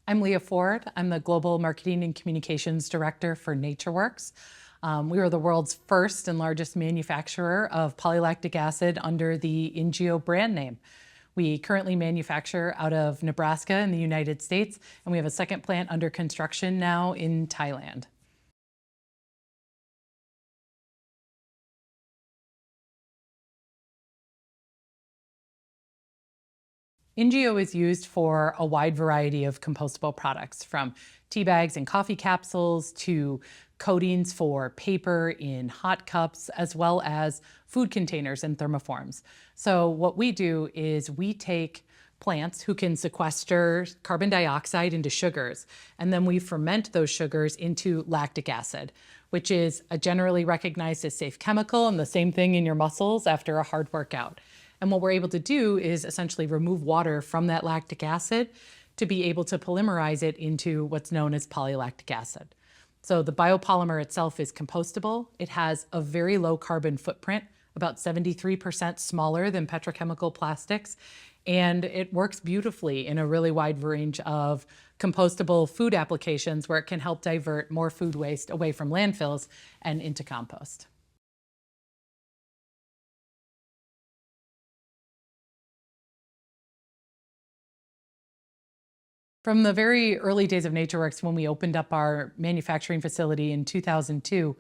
I'm Leah Ford. I'm the Global Marketing and Communications Director for NatureWorks. We are the world's first and largest manufacturer of polylactic acid under the NGO brand name. We currently manufacture out of Nebraska in the United States, and we have a second plant under construction now in Thailand. NGO is used for a wide variety of compostable products, from tea bags and coffee capsules to coatings for paper in hot cups, as well as food containers and thermoforms. So what we do is we take plants who can sequester carbon dioxide into sugars, and then we ferment those sugars into lactic acid, which is a generally recognized as safe chemical, and the same thing in your muscles after a hard workout. And what we're able to do is essentially remove water from that lactic acid to be able to polymerize it into what's known as polylactic acid. So the biopolymer itself is compostable. It has a very low carbon footprint, about 73% smaller than petrochemical plastics, and it works beautifully in a really wide range of compostable food applications where it can help divert more food waste away from landfills and into compost. From the very early days of NatureWorks, when we opened up our manufacturing facility in 2002,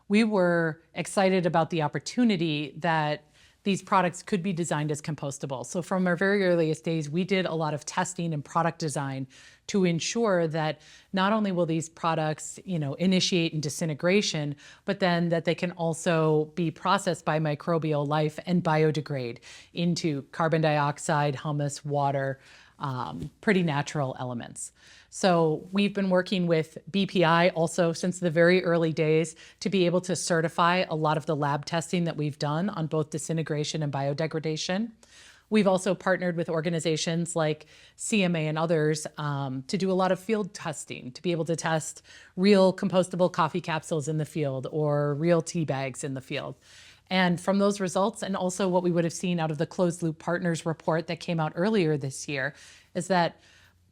we were excited about the opportunity that these products could be designed as compostable. So from our very earliest days, we did a lot of testing and product design to ensure that not only will these products, initiate in disintegration, but then that they can also be processed by microbial life and biodegrade into carbon dioxide, humus, water, pretty natural elements. So we've been working with BPI also since the very early days to be able to certify a lot of the lab testing that we've done on both disintegration and biodegradation. We've also partnered with organizations like CMA and others to do a lot of field testing, to be able to test real compostable coffee capsules in the field or real tea bags in the field. And from those results, and also what we would have seen out of the Closed Loop Partners report that came out earlier this year, is that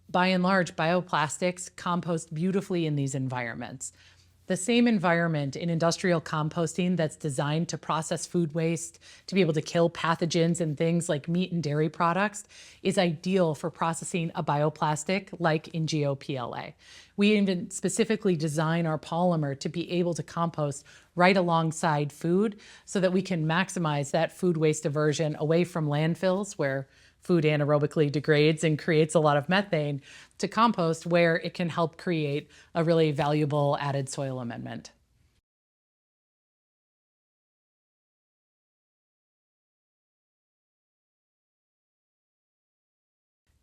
by and large, bioplastics compost beautifully in these environments. The same environment in industrial composting that's designed to process food waste, to be able to kill pathogens and things like meat and dairy products, is ideal for processing a bioplastic like NGO PLA. We even specifically design our polymer to be able to compost right alongside food so that we can maximize that food waste diversion away from landfills where food anaerobically degrades and creates a lot of methane, to compost where it can help create a really valuable added soil amendment.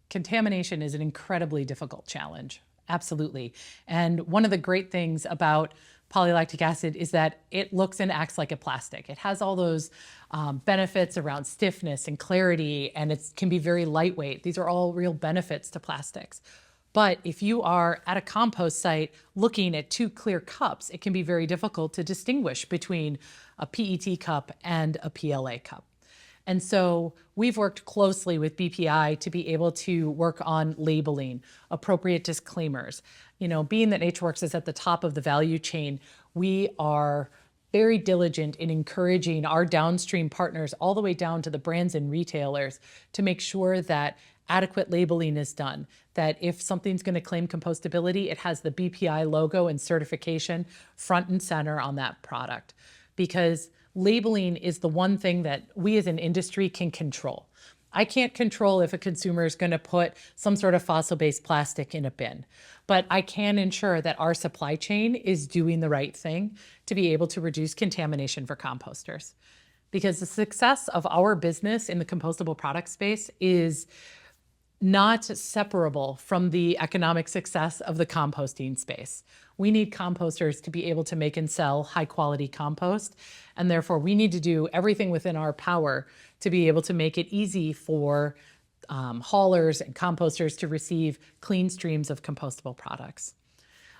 Contamination is an incredibly difficult challenge. Absolutely. And one of the great things about polylactic acid is that it looks and acts like a plastic. It has all those benefits around stiffness and clarity, and it can be very lightweight. These are all real benefits to plastics. But if you are at a compost site looking at two clear cups, it can be very difficult to distinguish between a PET cup and a PLA cup. And so we've worked closely with BPI to be able to work on labeling, appropriate disclaimers. Being that NatureWorks is at the top of the value chain, we are very diligent in encouraging our downstream partners all the way down to the brands and retailers to make sure that adequate labeling is done, that if something's going to claim compostability, it has the BPI logo and certification front and center on that product. Because labeling is the one thing that we as an industry can control. I can't control if a consumer is going to put some sort of fossil-based plastic in a bin, but I can ensure that our supply chain is doing the right thing to be able to reduce contamination for composters. Because the success of our business in the compostable product space is not separable from the economic success of the composting space. We need composters to be able to make and sell high quality compost, and therefore we need to do everything within our power to be able to make it easy for haulers and composters to receive clean streams of compostable products.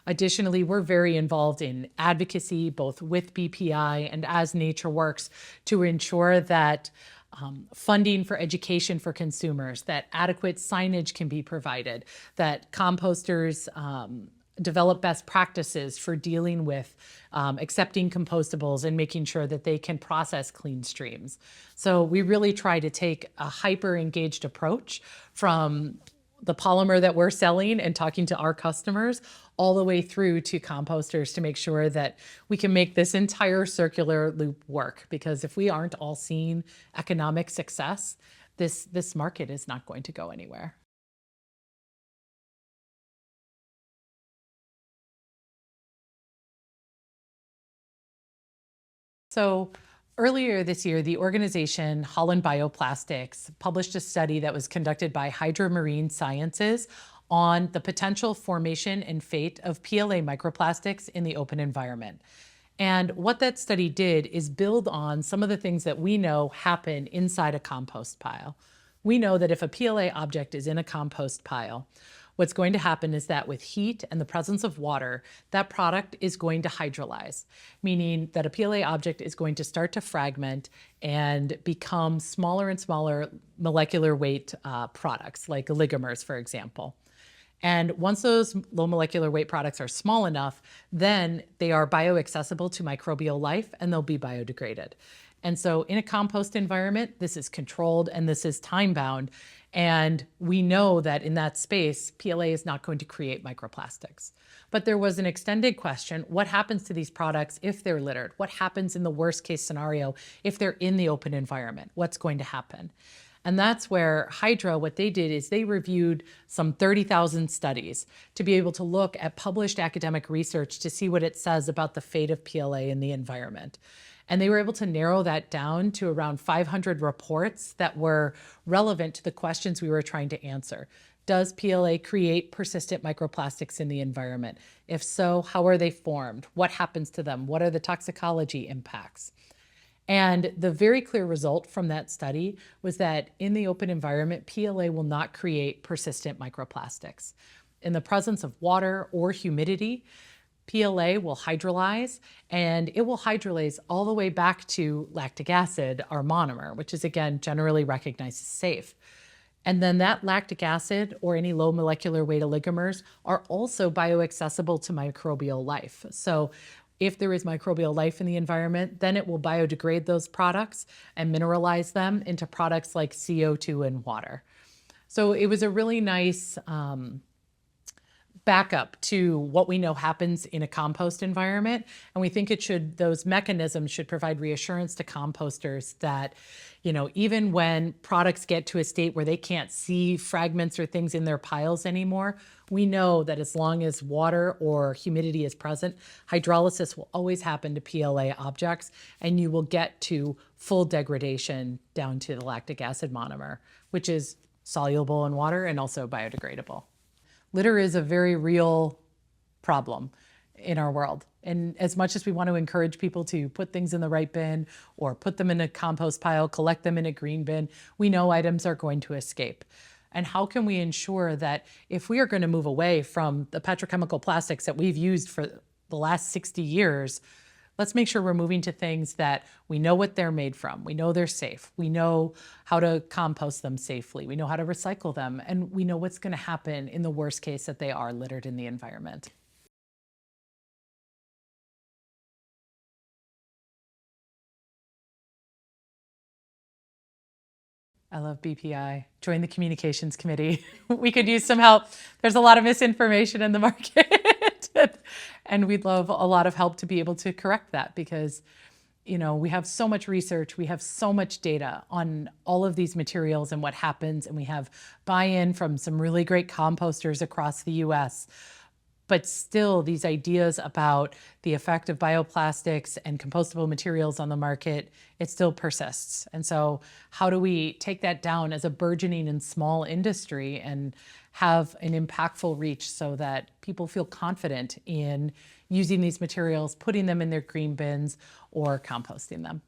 Additionally, we're very involved in advocacy, both with BPI and as NatureWorks, to ensure that funding for education for consumers, that adequate signage can be provided, that composters develop best practices for dealing with accepting compostables and making sure that they can process clean streams. So we really try to take a hyper-engaged approach from the polymer that we're selling and talking to our customers all the way through to composters to make sure that we can make this entire circular loop work. Because if we aren't all seeing economic success, this market is not going to go anywhere. So earlier this year, the organization Holland Bioplastics published a study that was conducted by Hydromarine Sciences on the potential formation and fate of PLA microplastics in the open environment. And what that study did is build on some of the things that we know happen inside a compost pile. We know that if a PLA object is in a compost pile, what's going to happen is that with heat and the presence of water, that product is going to hydrolyze, meaning that a PLA object is going to start to fragment and become smaller and smaller molecular weight products, like oligomers, for example. And once those low molecular weight products are small enough, then they are bioaccessible to microbial life and they'll be biodegraded. And so in a compost environment, this is controlled and this is time bound. And we know that in that space, PLA is not going to create microplastics. But there was an extended question: what happens to these products if they're littered? What happens in the worst case scenario if they're in the open environment? What's going to happen? And that's where Hydra, what they did is they reviewed some 30,000 studies to be able to look at published academic research to see what it says about the fate of PLA in the environment. And they were able to narrow that down to around 500 reports that were relevant to the questions we were trying to answer. Does PLA create persistent microplastics in the environment? If so, how are they formed? What happens to them? What are the toxicology impacts? And the very clear result from that study was that in the open environment, PLA will not create persistent microplastics. In the presence of water or humidity, PLA will hydrolyze, and it will hydrolyze all the way back to lactic acid, our monomer, which is again generally recognized as safe. And then that lactic acid or any low molecular weight oligomers are also bioaccessible to microbial life. So if there is microbial life in the environment, then it will biodegrade those products and mineralize them into products like CO2 and water. So it was a really nice backup to what we know happens in a compost environment. And we think those mechanisms should provide reassurance to composters that, even when products get to a state where they can't see fragments or things in their piles anymore, we know that as long as water or humidity is present, hydrolysis will always happen to PLA objects, and you will get to full degradation down to the lactic acid monomer, which is soluble in water and also biodegradable. Litter is a very real problem in our world. And as much as we want to encourage people to put things in the right bin or put them in a compost pile, collect them in a green bin, we know items are going to escape. And how can we ensure that if we are going to move away from the petrochemical plastics that we've used for the last 60 years, let's make sure we're moving to things that we know what they're made from. We know they're safe. We know how to compost them safely. We know how to recycle them. And we know what's going to happen in the worst case that they are littered in the environment. I love BPI. Join the communications committee. We could use some help. There's a lot of misinformation in the market. And we'd love a lot of help to be able to correct that because, we have so much research, we have so much data on all of these materials and what happens, and we have buy-in from some really great composters across the US. But still, these ideas about the effect of bioplastics and compostable materials on the market, it still persists. And so how do we take that down as a burgeoning and small industry and have an impactful reach so that people feel confident in using these materials, putting them in their green bins, or composting them?